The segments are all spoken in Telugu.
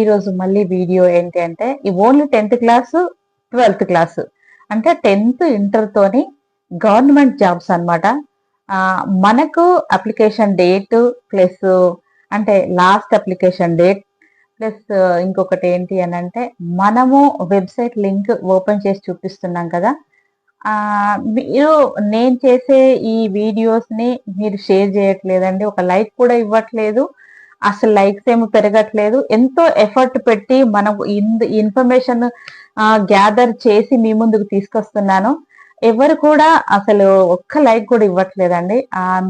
ఈరోజు మళ్ళీ వీడియో ఏంటి అంటే ఈ only 10th class 12th class అంటే 10th ఇంటర్ తోని గవర్నమెంట్ జాబ్స్ అన్నమాట. మనకు అప్లికేషన్ డేట్ ప్లస్ అంటే లాస్ట్ అప్లికేషన్ డేట్ ప్లస్ ఇంకొకటి ఏంటి అని అంటే మనము వెబ్సైట్ లింక్ ఓపెన్ చేసి చూపిస్తున్నాం కదా. మీరు నేను చేసే ఈ వీడియోస్ ని మీరు షేర్ చేయట్లేదండి, ఒక లైక్ కూడా ఇవ్వట్లేదు, అసలు లైక్స్ ఏమి పెరగట్లేదు. ఎంతో ఎఫర్ట్ పెట్టి మనం ఇన్ఫర్మేషన్ గ్యాదర్ చేసి మీ ముందుకు తీసుకొస్తున్నాను. ఎవరు కూడా అసలు ఒక్క లైక్ కూడా ఇవ్వట్లేదండి.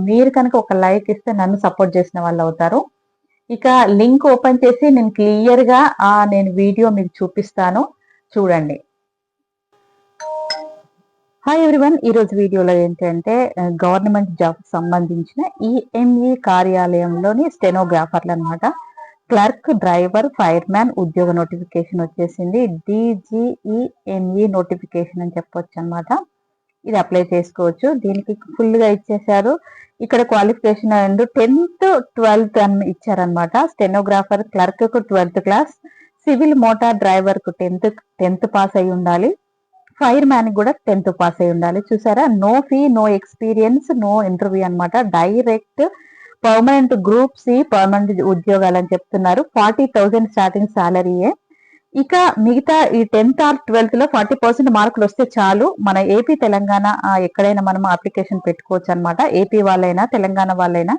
మీరు కనుక ఒక లైక్ ఇస్తే నన్ను సపోర్ట్ చేసిన వాళ్ళు అవుతారు. ఇక లింక్ ఓపెన్ చేసి నేను క్లియర్ గా నేను వీడియో మీకు చూపిస్తాను, చూడండి. హాయ్ ఎవ్రీవన్, ఈ రోజు వీడియోలో ఏంటంటే గవర్నమెంట్ జాబ్ సంబంధించిన ఈఎంఈ కార్యాలయంలోని స్టెనోగ్రాఫర్లు అనమాట. క్లర్క్, డ్రైవర్, ఫైర్ మ్యాన్ ఉద్యోగ నోటిఫికేషన్ వచ్చేసింది. డిజిఈఎంఈ నోటిఫికేషన్ అని చెప్పొచ్చు అనమాట. ఇది అప్లై చేసుకోవచ్చు. దీనికి ఫుల్ గా ఇచ్చేసారు. ఇక్కడ క్వాలిఫికేషన్ అండ్ 10th 12th అని ఇచ్చారనమాట. స్టెనోగ్రాఫర్ క్లర్క్ కు 12th class, civil motor driver కు 10th పాస్ అయి ఉండాలి, ఫైర్ మ్యాన్ కూడా 10th పాస్ అయి ఉండాలి. చూసారా, no fee, no experience, no interview అనమాట. Direct permanent group C permanent ఉద్యోగాలు అని చెప్తున్నారు. 40,000 స్టార్టింగ్ సాలరీయే. ఇక మిగతా ఈ 10th ఆర్ 12th లో 40% మార్కులు వస్తే చాలు, మన ఏపీ తెలంగాణ ఎక్కడైనా మనం అప్లికేషన్ పెట్టుకోవచ్చు అనమాట. ఏపీ వాళ్ళైనా తెలంగాణ వాళ్ళైనా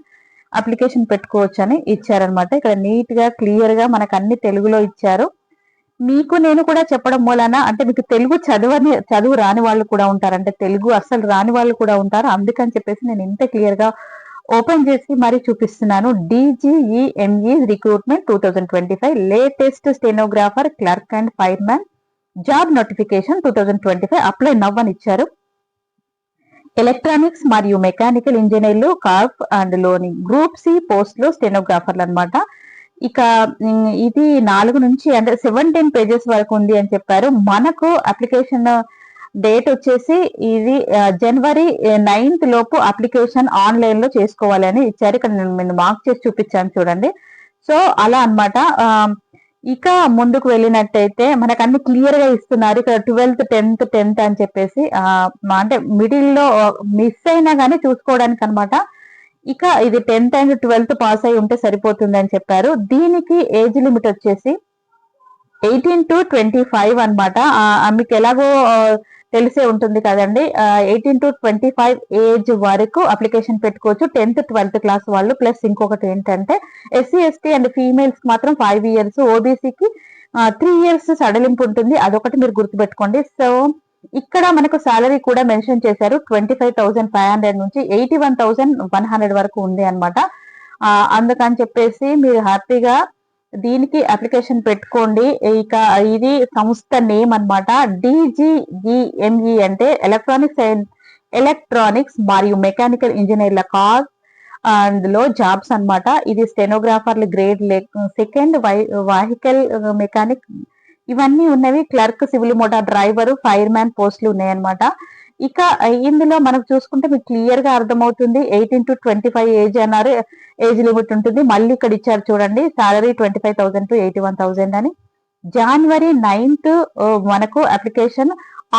అప్లికేషన్ పెట్టుకోవచ్చు అని ఇచ్చారనమాట. ఇక్కడ నీట్ గా క్లియర్ గా మనకు అన్ని తెలుగులో ఇచ్చారు. మీకు నేను కూడా చెప్పడం మూలన అంటే మీకు తెలుగు చదువు రాని వాళ్ళు కూడా ఉంటారు, అంటే తెలుగు అస్సలు రాని వాళ్ళు కూడా ఉంటారు. అందుకని చెప్పేసి నేను ఇంత క్లియర్ గా ఓపెన్ చేసి మరి చూపిస్తున్నాను. DGEME recruitment 2025 latest stenographer, clerk and fireman job notification 2025 apply now అని ఇచ్చారు. ఎలక్ట్రానిక్స్ మరియు మెకానికల్ ఇంజనీర్లు కార్ప్ అండ్ లోని గ్రూప్ సి పోస్టులు స్టెనోగ్రాఫర్లు అనమాట. ఇక ఇది 4 నుంచి అంటే 17 పేజెస్ వరకు ఉంది అని చెప్పారు. మనకు అప్లికేషన్ డేట్ వచ్చేసి ఇది జనవరి 9th లోపు అప్లికేషన్ ఆన్లైన్ లో చేసుకోవాలి అని ఇచ్చారు. ఇక్కడ నేను మార్క్ చేసి చూపించాను చూడండి. సో అలా అనమాట. ఇక ముందుకు వెళ్ళినట్టయితే మనకు అన్ని క్లియర్ గా ఇస్తున్నారు. ఇక్కడ 12th 10th అని చెప్పేసి అంటే మిడిల్ లో మిస్ అయినా కానీ చూసుకోవడానికి అనమాట. ఇక ఇది 10th అండ్ 12th పాస్ అయి ఉంటే సరిపోతుంది అని చెప్పారు. దీనికి ఏజ్ లిమిట్ వచ్చేసి 18 to 25 అనమాట. మీకు ఎలాగో తెలిసే ఉంటుంది కదండి. 18 to 25 ఏజ్ వరకు అప్లికేషన్ పెట్టుకోవచ్చు 10th 12th క్లాస్ వాళ్ళు. ప్లస్ ఇంకొకటి ఏంటంటే ఎస్సీ ఎస్టీ అండ్ ఫీమేల్స్ కి మాత్రం 5 years, ఓబీసీకి 3 years సడలింపు ఉంటుంది. అదొకటి మీరు గుర్తుపెట్టుకోండి. సో ఇక్కడ మనకు సాలరీ కూడా మెన్షన్ చేశారు. 25,500 నుంచి 81,100 వరకు ఉంది అనమాట. అందుకని చెప్పేసి మీరు హ్యాపీగా దీనికి అప్లికేషన్ పెట్టుకోండి. ఇక ఇది సంస్థ నేమ్ అనమాట. డిజిఈఎంఈ అంటే ఎలక్ట్రానిక్స్ మరియు మెకానికల్ ఇంజనీర్ల కార్ అందులో జాబ్స్ అనమాట. ఇది స్టెనోగ్రాఫర్లు గ్రేడ్ 2nd, వెహికల్ మెకానిక్ ఇవన్నీ ఉన్నవి. Clerk, civil motor driver, fire man పోస్టులు ఉన్నాయన్నమాట. ఇక ఇందులో మనకు చూసుకుంటే మీకు క్లియర్ గా అర్థమవుతుంది. 18 to 25 ఏజ్ అన్నారు, ఏజ్ లిమిట్ ఉంటుంది. మళ్ళీ ఇక్కడ ఇచ్చారు చూడండి, సాలరీ 25,000 to 81,000 అని. జనవరి 9th మనకు అప్లికేషన్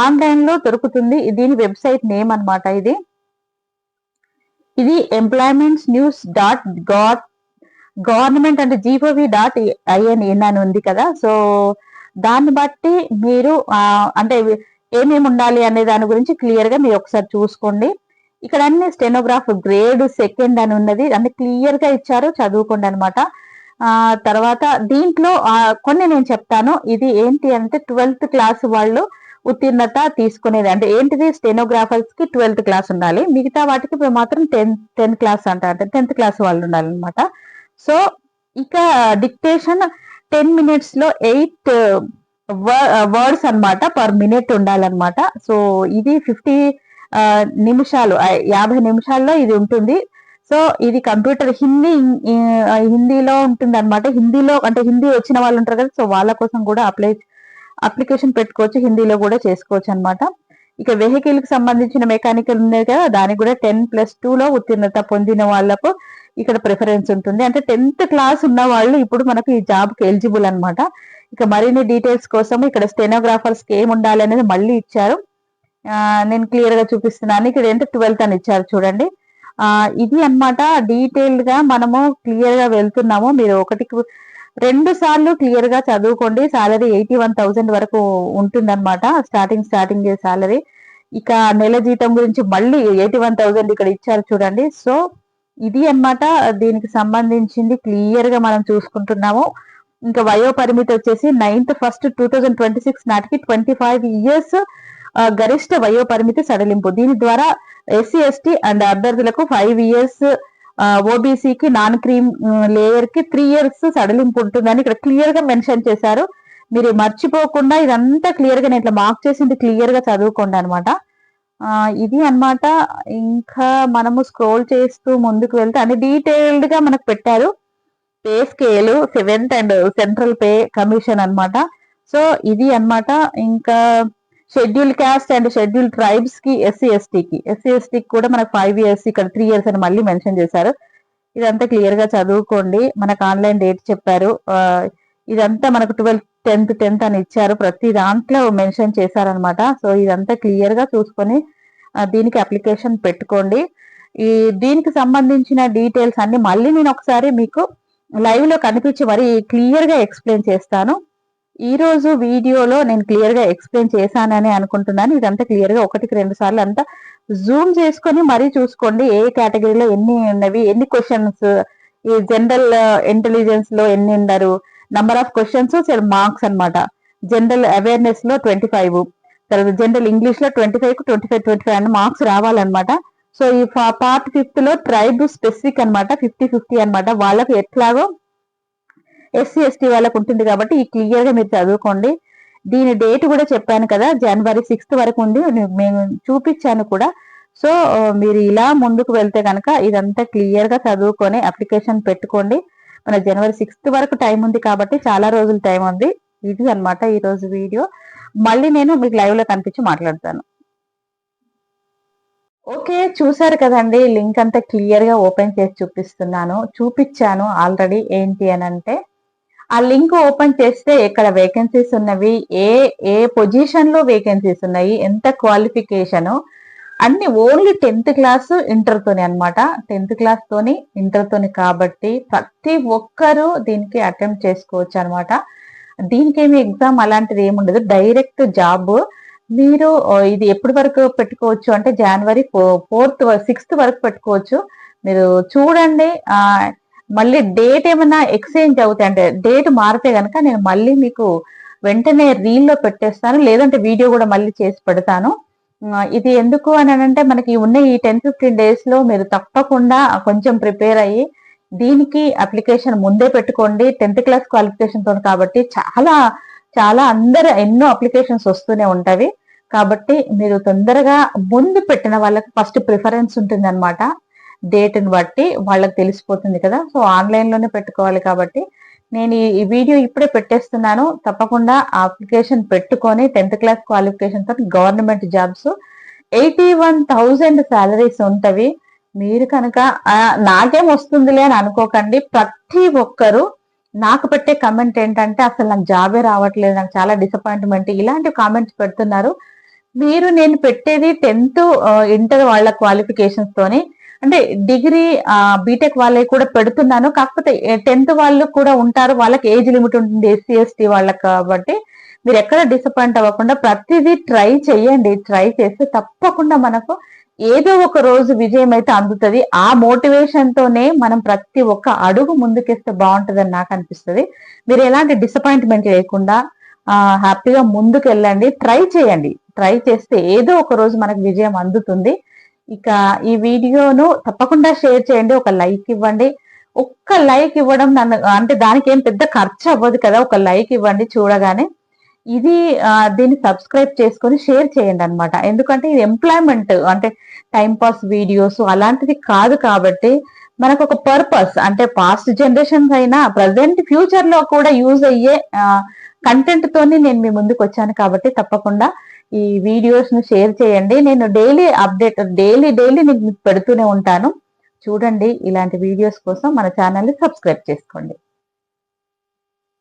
ఆన్లైన్ లో దొరుకుతుంది. దీని వెబ్సైట్ నేమ్ అనమాట. ఇది ఎంప్లాయ్మెంట్స్ న్యూస్ గవర్నమెంట్ అంటే gov.in అని ఉంది కదా. సో దాన్ని బట్టి మీరు అంటే ఏమేమి ఉండాలి అనే దాని గురించి క్లియర్ గా మీరు ఒకసారి చూసుకోండి. ఇక్కడ అన్ని స్టెనోగ్రాఫ్ గ్రేడ్ 2nd అని ఉన్నది, అన్ని క్లియర్ గా ఇచ్చారు, చదువుకోండి అనమాట. తర్వాత దీంట్లో కొన్ని నేను చెప్తాను. ఇది ఏంటి అంటే 12th క్లాస్ వాళ్ళు ఉత్తీర్ణత తీసుకునేది అంటే ఏంటిది, స్టెనోగ్రాఫర్స్ కి 12th క్లాస్ ఉండాలి, మిగతా వాటికి మాత్రం 10th క్లాస్ అంటే 10th క్లాస్ వాళ్ళు ఉండాలి అనమాట. సో ఇక డిక్టేషన్ 10 minutes లో 8 వర్డ్స్ అనమాట పర్ మినిట్ ఉండాలన్నమాట. సో ఇది 50 నిమిషాలు, 50 నిమిషాల్లో ఇది ఉంటుంది. సో ఇది కంప్యూటర్ హిందీలో ఉంటుంది అనమాట. హిందీలో అంటే హిందీ వచ్చిన వాళ్ళు ఉంటారు కదా, సో వాళ్ళ కోసం కూడా అప్లికేషన్ పెట్టుకోవచ్చు, హిందీలో కూడా చేసుకోవచ్చు అనమాట. ఇక వెహికల్ కి సంబంధించిన మెకానికల్ ఉన్నాయి కదా, దానికి కూడా 10+2 లో ఉత్తీర్ణత పొందిన వాళ్లకు ఇక్కడ ప్రిఫరెన్స్ ఉంటుంది. అంటే 10th క్లాస్ ఉన్న వాళ్ళు ఇప్పుడు మనకు ఈ జాబ్ కి ఎలిజిబుల్ అన్నమాట. ఇక మరిన్ని డీటెయిల్స్ కోసం ఇక్కడ స్టెనోగ్రాఫర్స్ కి ఏమి ఉండాలి అనేది మళ్ళీ ఇచ్చారు. నేను క్లియర్ గా చూపిస్తున్నాను. ఇక్కడ ఏంటంటే 12th అని ఇచ్చారు చూడండి. ఇది అన్నమాట డీటెయిల్డ్ గా మనము క్లియర్ గా వెళ్తున్నాము. మీరు ఒకటికి 2 సార్లు క్లియర్ గా చదువుకోండి. సాలరీ 81,000 వరకు ఉంటుందన్నమాట. Starting salary. ఇక నెల జీతం గురించి మళ్ళీ 81,000 ఇక్కడ ఇచ్చారు చూడండి. సో ఇది అన్నమాట దీనికి సంబంధించింది క్లియర్ గా మనం చూసుకుంటున్నాము. ఇంకా వయో పరిమితి వచ్చేసి 9th 1st 2026 నాటికి 25 years గరిష్ట వయో పరిమితి సడలింపు. దీని ద్వారా SC ST అండ్ అభ్యర్థులకు 5 years, ఓబీసీకి నాన్ క్రీమ్ లేయర్ కి 3 years సడలింపు ఉంటుందని ఇక్కడ క్లియర్ గా మెన్షన్ చేశారు. మీరు మర్చిపోకుండా ఇదంతా క్లియర్ గా నేను ఇట్లా మార్క్ చేసింది క్లియర్ గా చదువుకోండి అనమాట. ఇది అన్నమాట. ఇంకా మనము స్క్రోల్ చేస్తూ ముందుకు వెళ్తే అన్ని డీటెయిల్డ్ గా మనకు పెట్టారు. Pay scale, 7th and central pay commission అన్నమాట. సో ఇది అన్నమాట. ఇంకా schedule caste and schedule tribes కి ఎస్సీ ఎస్టీకి కూడా మనకు 5 years, ఇక్కడ 3 years అని మళ్ళీ మెన్షన్ చేశారు. ఇదంతా క్లియర్ గా చదువుకోండి. మనకు ఆన్లైన్ డేట్ చెప్పారు. ఇదంతా మనకు 12th 10th అని ఇచ్చారు. ప్రతి దాంట్లో మెన్షన్ చేశారనమాట. సో ఇదంతా క్లియర్ గా చూసుకొని దీనికి అప్లికేషన్ పెట్టుకోండి. దీనికి సంబంధించిన డీటెయిల్స్ అన్ని మళ్ళీ నేను ఒకసారి మీకు లైవ్ లో కనిపించి మరి క్లియర్ గా ఎక్స్ప్లెయిన్ చేస్తాను. ఈ రోజు వీడియోలో నేను క్లియర్ గా ఎక్స్ప్లెయిన్ చేశానని అనుకుంటున్నాను. ఇదంతా క్లియర్ గా 1కి 2 సార్లు అంతా జూమ్ చేసుకొని మరీ చూసుకోండి. ఏ కేటగిరీలో ఎన్ని ఉన్నవి, ఎన్ని క్వశ్చన్స్, ఈ జనరల్ ఇంటెలిజెన్స్ లో ఎన్ని ఉన్నారు, నంబర్ ఆఫ్ క్వశ్చన్స్, మార్క్స్ అన్నమాట. జనరల్ అవేర్నెస్ లో 25, తర్వాత జనరల్ ఇంగ్లీష్ లో 25 అని మార్క్స్ రావాలన్నమాట. సో ఈ పార్ట్ 5th లో ట్రైబ్ స్పెసిఫిక్ అనమాట, 50-50 అనమాట. వాళ్ళకి ఎట్లాగో SC ST వాళ్ళకు ఉంటుంది కాబట్టి ఈ క్లియర్ గా మీరు చదువుకోండి. దీని డేట్ కూడా చెప్పాను కదా, January 6th వరకు ఉంది. మేము చూపించాను కూడా. సో మీరు ఇలా ముందుకు వెళ్తే కనుక ఇదంతా క్లియర్ గా చదువుకొని అప్లికేషన్ పెట్టుకోండి. మన January 6th వరకు టైం ఉంది కాబట్టి చాలా రోజులు టైం ఉంది. ఇది అన్నమాట ఈ రోజు వీడియో. మళ్ళీ నేను మీకు లైవ్ లో కనిపించి మాట్లాడతాను. ఓకే, చూసారు కదండి. లింక్ అంతా క్లియర్ గా ఓపెన్ చేసి చూపించాను ఆల్రెడీ. ఏంటి అని అంటే ఆ లింక్ ఓపెన్ చేస్తే ఎక్కడ వేకెన్సీస్ ఉన్నవి, ఏ పొజిషన్ లో వేకెన్సీస్ ఉన్నాయి, ఎంత క్వాలిఫికేషన్, అన్ని ఓన్లీ 10th క్లాస్ ఇంటర్ తోని అనమాట. 10th క్లాస్ తోని ఇంటర్ తోని కాబట్టి ప్రతి ఒక్కరూ దీనికి అటెంప్ట్ చేసుకోవచ్చు అనమాట. దీనికి ఏమి ఎగ్జామ్ అలాంటిది ఏమి ఉండదు, డైరెక్ట్ జాబ్. మీరు ఇది ఎప్పటి వరకు పెట్టుకోవచ్చు అంటే January 4th 6th వరకు పెట్టుకోవచ్చు. మీరు చూడండి. మళ్ళీ డేట్ ఏమైనా ఎక్స్చేంజ్ అవుతాయి అంటే డేట్ మారితే కనుక నేను మళ్ళీ మీకు వెంటనే రీల్లో పెట్టేస్తాను, లేదంటే వీడియో కూడా మళ్ళీ చేసి పెడతాను. ఇది ఎందుకు అని అంటే మనకి ఉన్న ఈ 10-15 days లో మీరు తప్పకుండా కొంచెం ప్రిపేర్ అయ్యి దీనికి అప్లికేషన్ ముందే పెట్టుకోండి. 10th క్లాస్ క్వాలిఫికేషన్ తో కాబట్టి చాలా చాలా అందరు ఎన్నో అప్లికేషన్స్ వస్తూనే ఉంటాయి. కాబట్టి మీరు తొందరగా ముందు పెట్టిన వాళ్ళకి ఫస్ట్ ప్రిఫరెన్స్ ఉంటుంది అనమాట. డేట్ని బట్టి వాళ్ళకి తెలిసిపోతుంది కదా. సో ఆన్లైన్ లోనే పెట్టుకోవాలి కాబట్టి నేను ఈ వీడియో ఇప్పుడే పెట్టేస్తున్నాను. తప్పకుండా అప్లికేషన్ పెట్టుకొని 10th క్లాస్ క్వాలిఫికేషన్ తో గవర్నమెంట్ జాబ్స్ 81,000 సాలరీస్ ఉంటవి. మీరు కనుక నాకేం వస్తుందిలే అని అనుకోకండి. ప్రతి ఒక్కరు నాకు పెట్టే కమెంట్ ఏంటంటే అసలు నాకు జాబే రావట్లేదు, నాకు చాలా డిసప్పాయింట్మెంట్, ఇలాంటి కామెంట్స్ పెడుతున్నారు. నేను పెట్టేది 10th ఇంటర్ వాళ్ళ క్వాలిఫికేషన్స్ తోని, అంటే డిగ్రీ బీటెక్ వాళ్ళకి కూడా పెడుతున్నాను. కాకపోతే 10th వాళ్ళు కూడా ఉంటారు, వాళ్ళకి ఏజ్ లిమిట్ ఉంటుంది SC ST వాళ్ళకి. కాబట్టి మీరు ఎక్కడ డిసప్పాయింట్ అవ్వకుండా ప్రతిదీ ట్రై చేయండి. ట్రై చేస్తే తప్పకుండా మనకు ఏదో ఒక రోజు విజయం అయితే అందుతుంది. ఆ మోటివేషన్ తోనే మనం ప్రతి ఒక్క అడుగు ముందుకేస్తే బాగుంటుందని నాకు అనిపిస్తుంది. మీరు ఎలాంటి డిసప్పాయింట్మెంట్ లేకుండా హ్యాపీగా ముందుకు వెళ్ళండి. ట్రై చేయండి. ట్రై చేస్తే ఏదో ఒక రోజు మనకు విజయం అందుతుంది. ఇక ఈ వీడియోను తప్పకుండా షేర్ చేయండి, ఒక లైక్ ఇవ్వండి. ఒక్క లైక్ ఇవ్వడం అంటే దానికి ఏం పెద్ద ఖర్చు అవ్వదు కదా. ఒక లైక్ ఇవ్వండి చూడగానే. దీన్ని సబ్స్క్రైబ్ చేసుకొని షేర్ చేయండి అనమాట. ఎందుకంటే ఇది ఎంప్లాయ్మెంట్ అంటే టైం పాస్ వీడియోస్ అలాంటిది కాదు. కాబట్టి మనకు ఒక పర్పస్ అంటే పాస్ట్ జనరేషన్స్ అయినా ప్రజెంట్ ఫ్యూచర్ లో కూడా యూజ్ అయ్యే కంటెంట్ తోని నేను మీ ముందుకు వచ్చాను. కాబట్టి తప్పకుండా ఈ వీడియోస్ ను షేర్ చేయండి. నేను డైలీ అప్డేట్ డైలీ నేను మీకు పెడుతూనే ఉంటాను. చూడండి. ఇలాంటి వీడియోస్ కోసం మన ఛానల్ని సబ్స్క్రైబ్ చేసుకోండి.